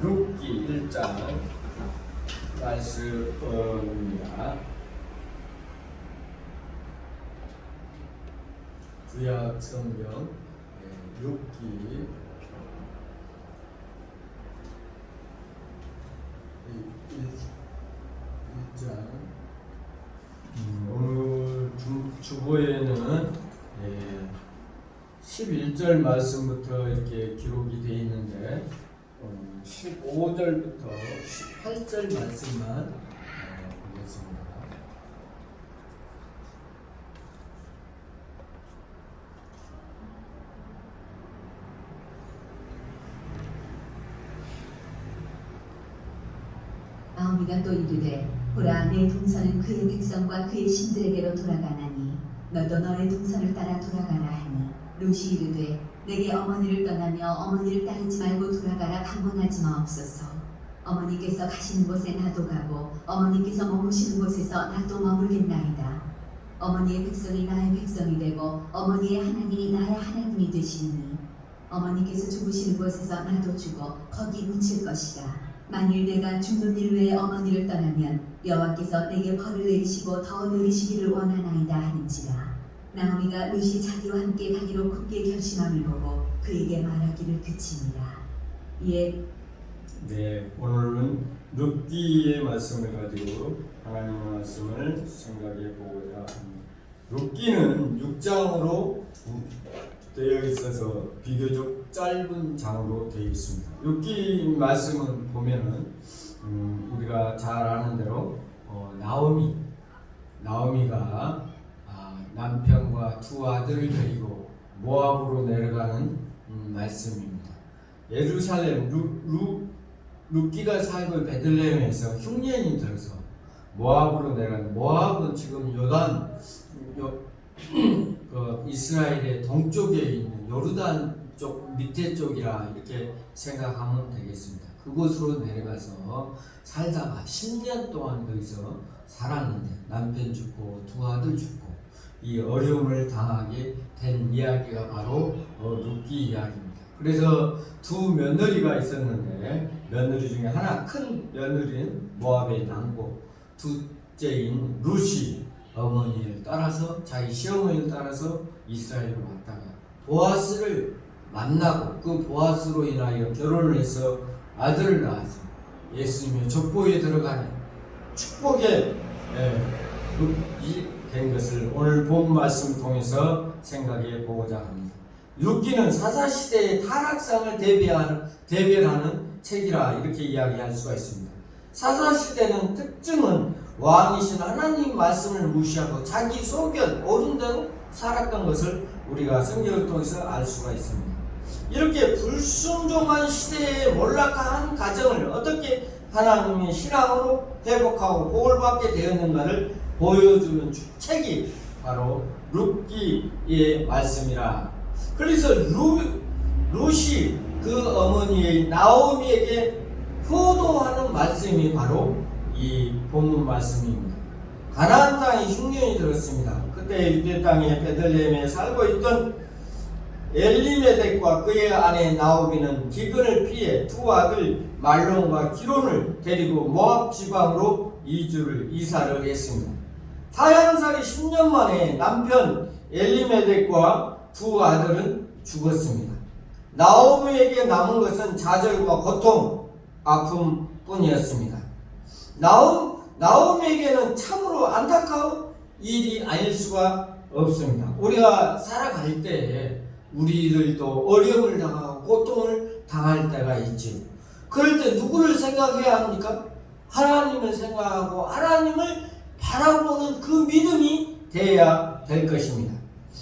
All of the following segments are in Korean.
룻기 1장 말씀입니다. 구약 성경 룻기 1장 오늘 주보에는 11절 말씀부터 이렇게 기록이 되어 있는데 15절부터 18절 말씀만 보겠습니다. 나오미가 또 이르되 보라 내 동선은 그의 백성과 그의 신들에게로 돌아가나니 너도 너의 동선을 따라 돌아가라 하니 룻이 이르되 내게 어머니를 떠나며 어머니를 따르지 말고 돌아가라 강권하지 마옵소서. 어머니께서 가시는 곳에 나도 가고 어머니께서 머무시는 곳에서 나도 머물겠나이다. 어머니의 백성이 나의 백성이 되고 어머니의 하나님이 나의 하나님이 되시니 어머니께서 죽으시는 곳에서 나도 죽어 거기 묻힐 것이다. 만일 내가 죽는 일 외에 어머니를 떠나면 여호와께서 내게 벌을 내리시고 더 내리시기를 원하나이다 하는지라. 나오미가 룻이 자기와 함께 가기로 굳게 결심함을 보고 그에게 말하기를 그치니라. 이에 오늘은 룻기의 말씀을 가지고 하나님의 말씀을 생각해 보고자 합니다. 룻기는 6장으로 되어 있어서 비교적 짧은 장으로 되어 있습니다. 룻기 말씀은 보면은 우리가 잘 아는 대로 나오미가 남편과 두 아들을 데리고 모압으로 내려가는 말씀입니다. 예루살렘 룻기가 살고 베들레헴에서 흉년이 들어서 모압으로 내려가는, 모압은 지금 이스라엘의 동쪽에 있는 요르단 쪽 밑에 쪽이라 이렇게 생각하면 되겠습니다. 그곳으로 내려가서 살다가 10년 동안 거기서 살았는데 남편 죽고 두 아들 죽고 이 어려움을 당하게 된 이야기가 바로 룻기 이야기입니다. 그래서 두 며느리가 있었는데 며느리 중에 하나 큰 며느리는 모압의 남고 둘째인 룻이 어머니를 따라서 자기 시어머니를 따라서 이스라엘로 왔다가 보아스를 만나고 그 보아스로 인하여 결혼을 해서 아들을 낳아서 예수님의 족보에 들어가는 축복의 된 것을 오늘 본 말씀 통해서 생각해 보고자 합니다. 룻기는 사사시대의 타락상을 대별하는 책이라 이렇게 이야기할 수가 있습니다. 사사시대는 특징은 왕이신 하나님 말씀을 무시하고 자기 소견, 옳은 대로 살았던 것을 우리가 성경을 통해서 알 수가 있습니다. 이렇게 불순종한 시대에 몰락한 가정을 어떻게 하나님의 신앙으로 회복하고 복을 받게 되었는가를 보여주는 책이 바로 룻기의 말씀이라. 그래서 룻이 그 어머니의 나오미에게 효도하는 말씀이 바로 이 본문 말씀입니다. 가나안 땅에 흉년이 들었습니다. 그때 유대 땅의 베들레헴에 살고 있던 엘리메덱과 그의 아내 나오미는 기근을 피해 두 아들 말론과 기론을 데리고 모압 지방으로 이사를 했습니다. 타향살이 10년 만에 남편 엘리메덱과 두 아들은 죽었습니다. 나오미에게 남은 것은 좌절과 고통, 아픔 뿐이었습니다. 나오미에게는 참으로 안타까운 일이 아닐 수가 없습니다. 우리가 살아갈 때 우리들도 어려움을 당하고 고통을 당할 때가 있지요. 그럴 때 누구를 생각해야 합니까? 하나님을 생각하고 하나님을 바라보는 그 믿음이 되어야 될 것입니다.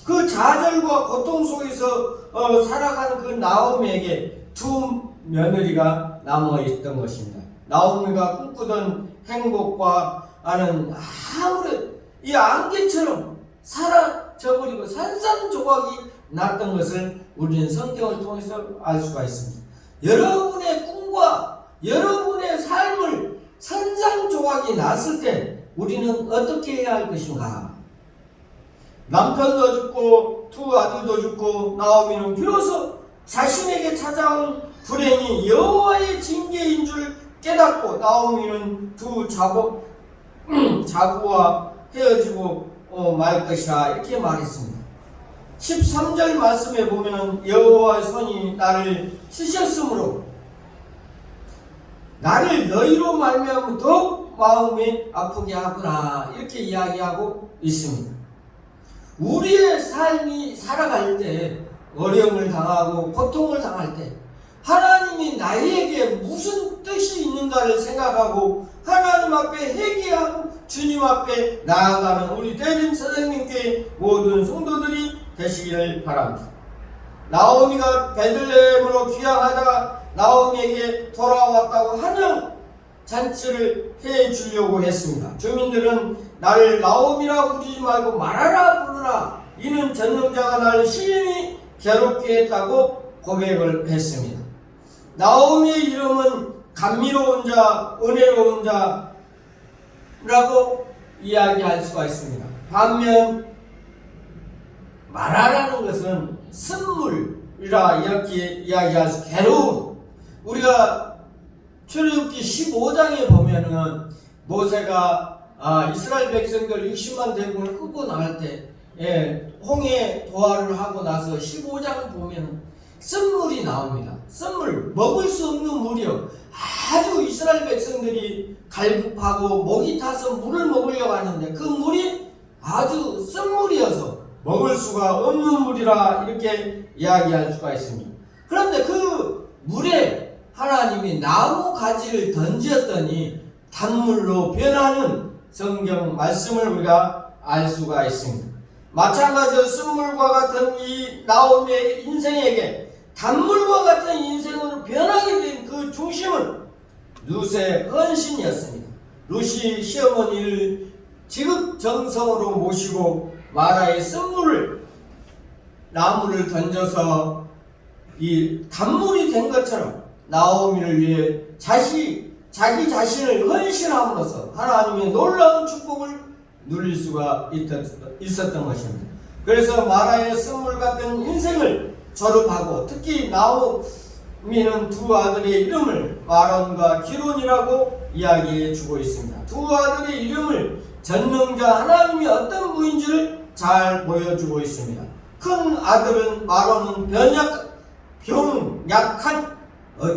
그 좌절과 고통 속에서 살아가는 그 나오미에게 두 며느리가 남아있던 것입니다. 나오미가 꿈꾸던 행복과 아는 아무런 이 안개처럼 사라져버리고 산산조각이 났던 것을 우리는 성경을 통해서 알 수가 있습니다. 여러분의 꿈과 여러분의 삶을 산산조각이 났을 때 우리는 어떻게 해야 할 것인가? 남편도 죽고 두 아들도 죽고 나오미는 비로소 자신에게 찾아온 불행이 여호와의 징계인 나오미는 두 자부와 헤어지고 말 것이라 이렇게 말했습니다. 13절 말씀에 보면 여호와의 손이 나를 치셨으므로 나를 너희로 말미암아 더욱 마음이 아프게 하구나 이렇게 이야기하고 있습니다. 우리의 삶이 살아갈 때 어려움을 당하고 고통을 당할 때 하나님이 나에게 무슨 뜻이 있는가를 생각하고 하나님 앞에 회개하고 주님 앞에 나아가는 우리 대림 선생님께 모든 성도들이 되시기를 바랍니다. 나오미가 베들레헴으로 귀향하다가 나오미에게 돌아왔다고 환영 잔치를 해 주려고 했습니다. 주민들은 나를 나오미라 부르지 말고 마라라 부르라. 이는 전능자가 나를 심히 괴롭게 했다고 고백을 했습니다. 나오미의 이름은 감미로운 자, 은혜로운 자라고 이야기할 수가 있습니다. 반면 마라라는 것은 쓴물이라 이렇게 이야기할 수 괴로움. 우리가 출애굽기 15장에 보면은 모세가 이스라엘 백성들 60만 대군을 끄고 나갈 때 홍해 도하를 하고 나서 15장 보면은 쓴물이 나옵니다. 쓴물, 먹을 수 없는 물이요. 아주 이스라엘 백성들이 갈급하고 목이 타서 물을 먹으려고 하는데 그 물이 아주 쓴물이어서 먹을 수가 없는 물이라 이렇게 이야기할 수가 있습니다. 그런데 그 물에 하나님이 나무 가지를 던졌더니 단물로 변하는 성경 말씀을 우리가 알 수가 있습니다. 마찬가지로 쓴물과 같은 이 나오미의 인생에게 단물과 같은 인생으로 변하게 된 그 중심은 룻의 헌신이었습니다. 룻이 시어머니를 지극정성으로 모시고 마라의 쓴물을 나무를 던져서 이 단물이 된 것처럼 나오미를 위해 자기 자신을 헌신함으로써 하나님의 놀라운 축복을 누릴 수가 있었던 것입니다. 그래서 마라의 쓴물 같은 인생을 졸업하고 특히 나오미는 두 아들의 이름을 마론과 기론이라고 이야기해 주고 있습니다. 두 아들의 이름을 전능자 하나님이 어떤 분인지를 잘 보여주고 있습니다. 큰 아들은 마론은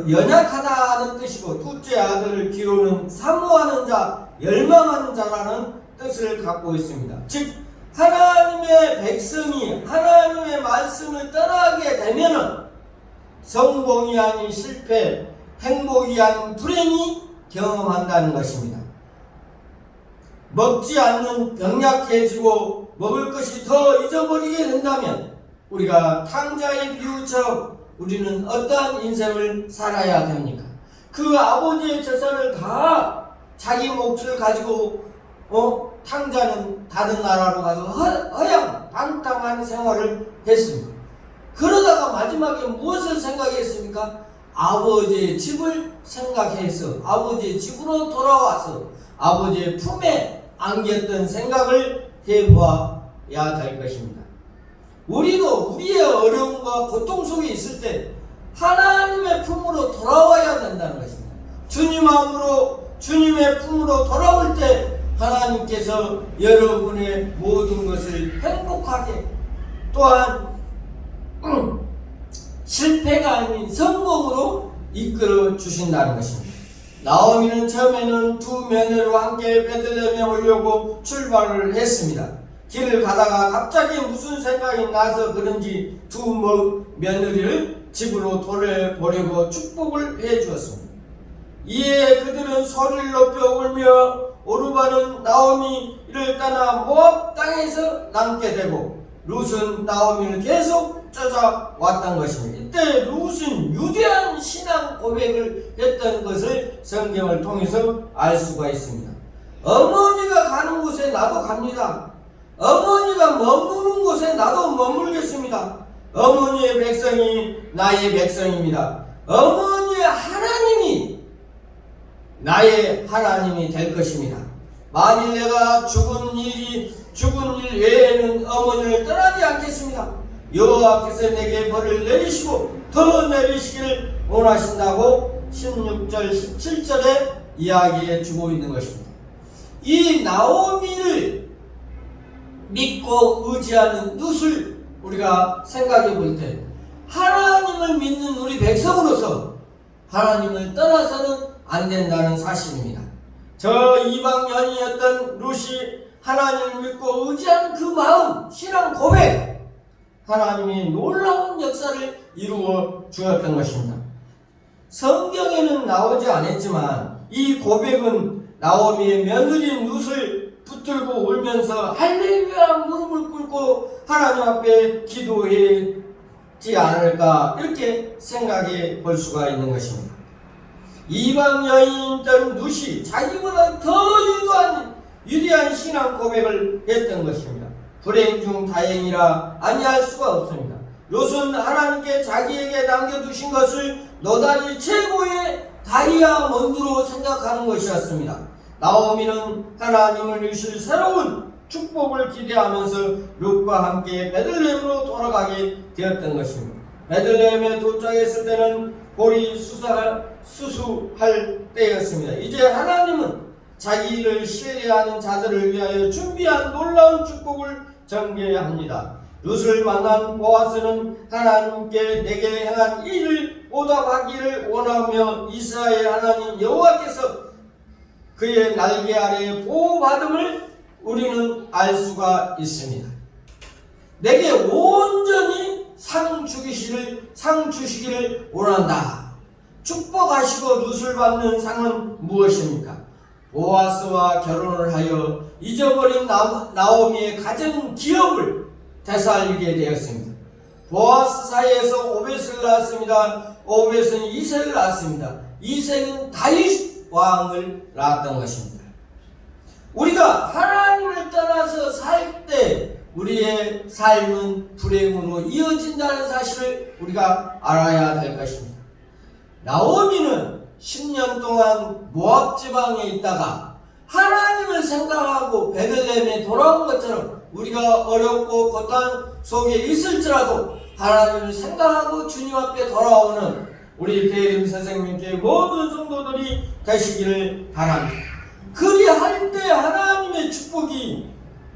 연약하다는 뜻이고 둘째 아들 기론은 사모하는 자, 열망하는 자라는 뜻을 갖고 있습니다. 즉 하나님의 백성이 하나님의 말씀을 떠나게 되면은 성공이 아닌 실패, 행복이 아닌 불행이 경험한다는 것입니다. 먹지 않는 병약해지고 먹을 것이 더 잊어버리게 된다면 우리가 탕자의 비유처럼 우리는 어떠한 인생을 살아야 됩니까? 그 아버지의 재산을 다 자기 몫을 가지고 탕자는 다른 나라로 가서 허양방탕한 생활을 했습니다. 그러다가 마지막에 무엇을 생각했습니까? 아버지의 집을 생각해서 아버지의 집으로 돌아와서 아버지의 품에 안겼던 생각을 해보아야 될 것입니다. 우리도 우리의 어려움과 고통 속에 있을 때 하나님의 품으로 돌아와야 된다는 것입니다. 주님의 품으로 돌아올 때 하나님께서 여러분의 모든 것을 행복하게 또한 실패가 아닌 성공으로 이끌어 주신다는 것입니다. 나오미는 처음에는 두 며느리와 함께 베들레헴에 오려고 출발을 했습니다. 길을 가다가 갑자기 무슨 생각이 나서 그런지 두 며느리를 집으로 돌려보내고 축복을 해주었습니다. 이에 그들은 소리를 높여 울며 오르바는 나오미를 떠나 모압 땅에서 남게 되고 룻은 나오미를 계속 쫓아왔던 것입니다. 이때 룻은 유대한 신앙 고백을 했던 것을 성경을 통해서 알 수가 있습니다. 어머니가 가는 곳에 나도 갑니다. 어머니가 머무는 곳에 나도 머물겠습니다. 어머니의 백성이 나의 백성입니다. 어머니의 하나님이 나의 하나님이 될 것입니다. 만일 내가 죽은 일 외에는 어머니를 떠나지 않겠습니다. 여호와께서 내게 벌을 내리시고 더 내리시기를 원하신다고 16절 17절에 이야기해 주고 있는 것입니다. 이 나오미를 믿고 의지하는 룻을 우리가 생각해 볼 때 하나님을 믿는 우리 백성으로서 하나님을 떠나서는 안 된다는 사실입니다. 저 이방 여인이었던 룻이 하나님을 믿고 의지하는 그 마음, 신앙 고백, 하나님이 놀라운 역사를 이루어 주었던 것입니다. 성경에는 나오지 않았지만 이 고백은 나오미의 며느리인 룻을 붙들고 울면서 할렐루야 무릎을 꿇고 하나님 앞에 기도했지 않을까 이렇게 생각해 볼 수가 있는 것입니다. 이방 여인이던 룻이 자기보다 더 위대한 신앙 고백을 했던 것입니다. 불행 중 다행이라 아니할 수가 없습니다. 롯은 하나님께 자기에게 남겨두신 것을 너다리 최고의 다이아몬드로 생각하는 것이었습니다. 나오미는 하나님을 주실 새로운 축복을 기대하면서 롯과 함께 베들레헴으로 돌아가게 되었던 것입니다. 베들레헴에 도착했을 때는 볼이 수수할 때였습니다. 이제 하나님은 자기를 신뢰하는 자들을 위하여 준비한 놀라운 축복을 전개합니다. 룻을 만난 보아스는 하나님께 내게 행한 일을 보답하기를 원하며 이스라엘 하나님 여호와께서 그의 날개 아래 보호받음을 우리는 알 수가 있습니다. 내게 온전히 상 주시기를 원한다. 축복하시고 룻을 받는 상은 무엇입니까? 보아스와 결혼을 하여 잊어버린 나오미의 가정 기업을 되살리게 되었습니다. 보아스 사이에서 오벳을 낳았습니다. 오벳은 이색을 낳았습니다. 이색은 다윗 왕을 낳았던 것입니다. 우리가 하나님을 떠나서 살 때 우리의 삶은 불행으로 이어진다는 사실을 우리가 알아야 될 것입니다. 나오미는 10년 동안 모압 지방에 있다가 하나님을 생각하고 베들레헴에 돌아온 것처럼 우리가 어렵고 고통 속에 있을지라도 하나님을 생각하고 주님 앞에 돌아오는 우리 대림 선생님께 모든 성도들이 되시기를 바랍니다. 그리할 때 하나님의 축복이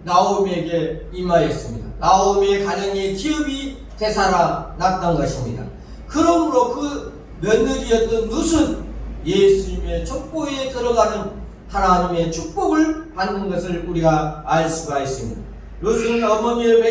나오미에게 임하였습니다. 나오미의 가정의 기업이 되살아났던 것입니다. 그러므로 그 며느리였던 룻은 예수님의 족보에 들어가는 하나님의 축복을 받는 것을 우리가 알 수가 있습니다. 룻은 어머니의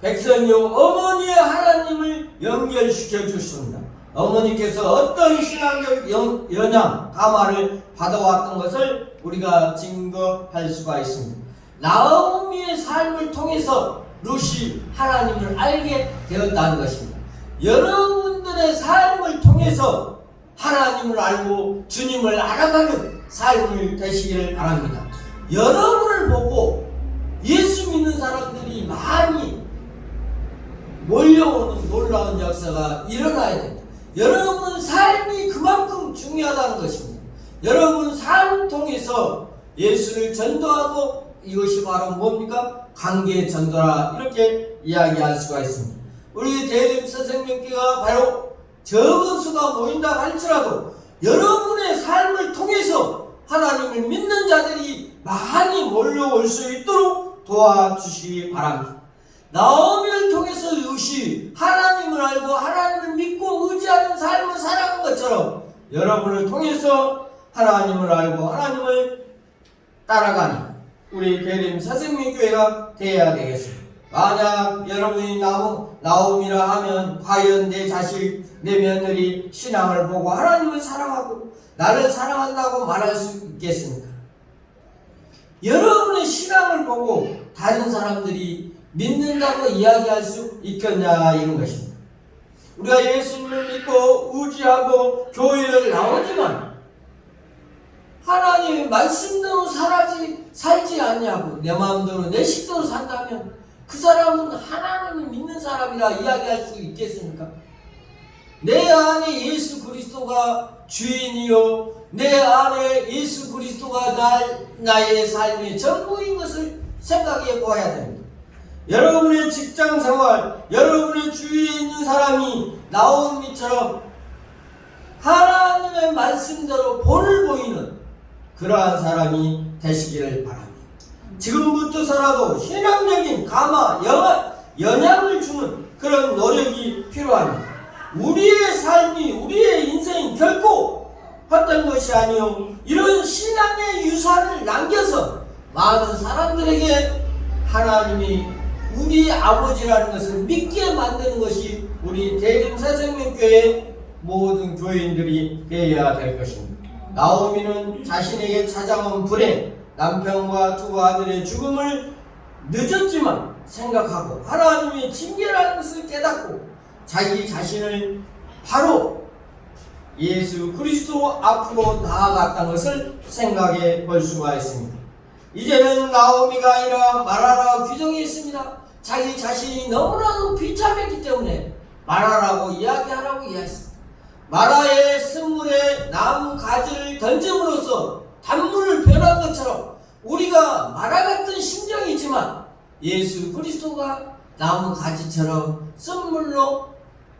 백성이요 어머니의 하나님을 연결시켜 주십니다. 어머니께서 어떤 신앙적 영향, 감화를 받아왔던 것을 우리가 증거할 수가 있습니다. 나오미의 삶을 통해서 룻이 하나님을 알게 되었다는 것입니다. 여러분들의 삶을 통해서 하나님을 알고 주님을 알아가는 삶을 되시기를 바랍니다. 여러분을 보고 예수 믿는 사람들이 많이 몰려오는 놀라운 역사가 일어나야 됩니다. 여러분 삶이 그만큼 중요하다는 것입니다. 여러분 삶을 통해서 예수를 전도하고 이것이 바로 뭡니까? 관계 전도라 이렇게 이야기할 수가 있습니다. 우리 대림 선생님께가 바로 적은 수가 모인다 할지라도 여러분의 삶을 통해서 하나님을 믿는 자들이 많이 몰려올 수 있도록 도와주시기 바랍니다. 나오미를 통해서 룻이 하나님을 알고 하나님을 믿고 의지하는 삶을 살아간 것처럼 여러분을 통해서 하나님을 알고 하나님을 따라가는 우리 대림 선생님교회가 되어야 되겠습니다. 만약 여러분이 나오미라 하면 과연 내 자식, 내 며느리 신앙을 보고 하나님을 사랑하고 나를 사랑한다고 말할 수 있겠습니까? 여러분의 신앙을 보고 다른 사람들이 믿는다고 이야기할 수 있겠냐 이런 것입니다. 우리가 예수님을 믿고 의지하고 교회를 나오지만 하나님의 말씀대로 살지 않냐고 내 마음대로 내 식대로 산다면 그 사람은 하나님을 믿는 사람이라 이야기할 수 있겠습니까? 내 안에 예수 그리스도가 주인이요 내 안에 예수 그리스도가 나의 삶의 전부인 것을 생각해 보아야 됩니다. 여러분의 직장 생활, 여러분의 주위에 있는 사람이 나오미처럼 하나님의 말씀대로 본을 보이는 그러한 사람이 되시기를 바랍니다. 지금부터서라도 신앙적인 감화, 영향을 주는 그런 노력이 필요합니다. 우리의 삶이, 우리의 인생이 결코 헛된 것이 아니요, 이런 신앙의 유산을 남겨서 많은 사람들에게 하나님이 우리 아버지라는 것을 믿게 만드는 것이 우리 대림사생명교회 모든 교인들이 되어야 될 것입니다. 나오미는 자신에게 찾아온 불행, 남편과 두 아들의 죽음을 늦었지만 생각하고 하나님의 징계라는 것을 깨닫고 자기 자신을 바로 예수 그리스도 앞으로 나아갔다는 것을 생각해 볼 수가 있습니다. 이제는 나오미가 아니라 마라라 규정이 있습니다. 자기 자신이 너무나도 비참했기 때문에 마라라고 이야기하라고 이야기했습니다. 마라의 쓴물에 나무 가지를 던짐으로써 단물을 변한 것처럼 우리가 마라 같은 심정이지만 예수 그리스도가 나무 가지처럼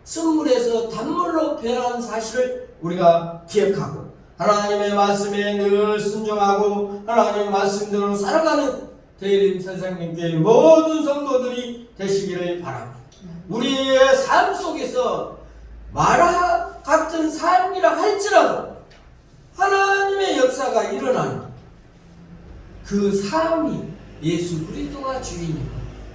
쓴물에서 단물로 변한 사실을 우리가 기억하고 하나님의 말씀에 늘 순종하고 하나님의 말씀대로 살아가는 대림사생명교회 모든 성도들이 되시기를 바랍니다. 우리의 삶 속에서 마라 같은 삶이라 할지라도 하나님의 역사가 일어나는 그 삶이 예수 그리스도가 주인이고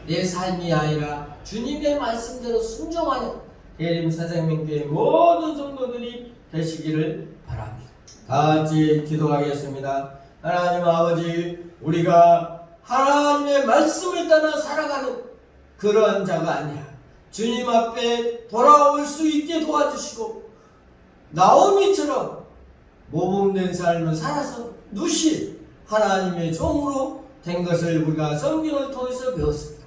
내 삶이 아니라 주님의 말씀대로 순종하는 대림사생명교회 모든 성도들이 되시기를 바랍니다. 같이 기도하겠습니다. 하나님 아버지, 우리가 하나님의 말씀을 따라 살아가는 그런 자가 아니야. 주님 앞에 돌아올 수 있게 도와주시고 나오미처럼 모범된 삶을 살아서 누실 하나님의 종으로 된 것을 우리가 성경을 통해서 배웠습니다.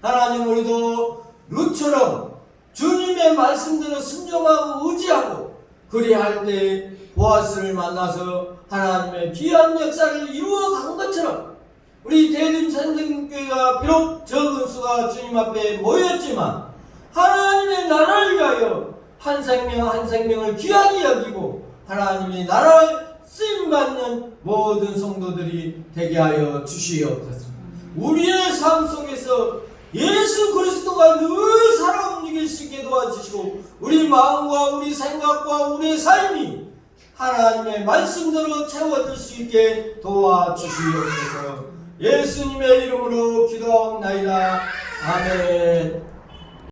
하나님, 우리도 룻처럼 주님의 말씀대로 순종하고 의지하고 그리할 때 보아스를 만나서 하나님의 귀한 역사를 이루어간 것처럼 우리 대림사생명교회가 비록 적은 수가 주님 앞에 모였지만 하나님의 나라를 위하여 한 생명 한 생명을 귀하게 여기고 하나님의 나라를 쓰임받는 모든 성도들이 되게 하여 주시옵소서. 우리의 삶 속에서 예수 그리스도가 늘 살아 움직일 수 있게 도와주시고 우리 마음과 우리 생각과 우리의 삶이 하나님의 말씀대로 채워질 수 있게 도와주시옵소서. 예수님의 이름으로 기도하옵나이다. 아멘.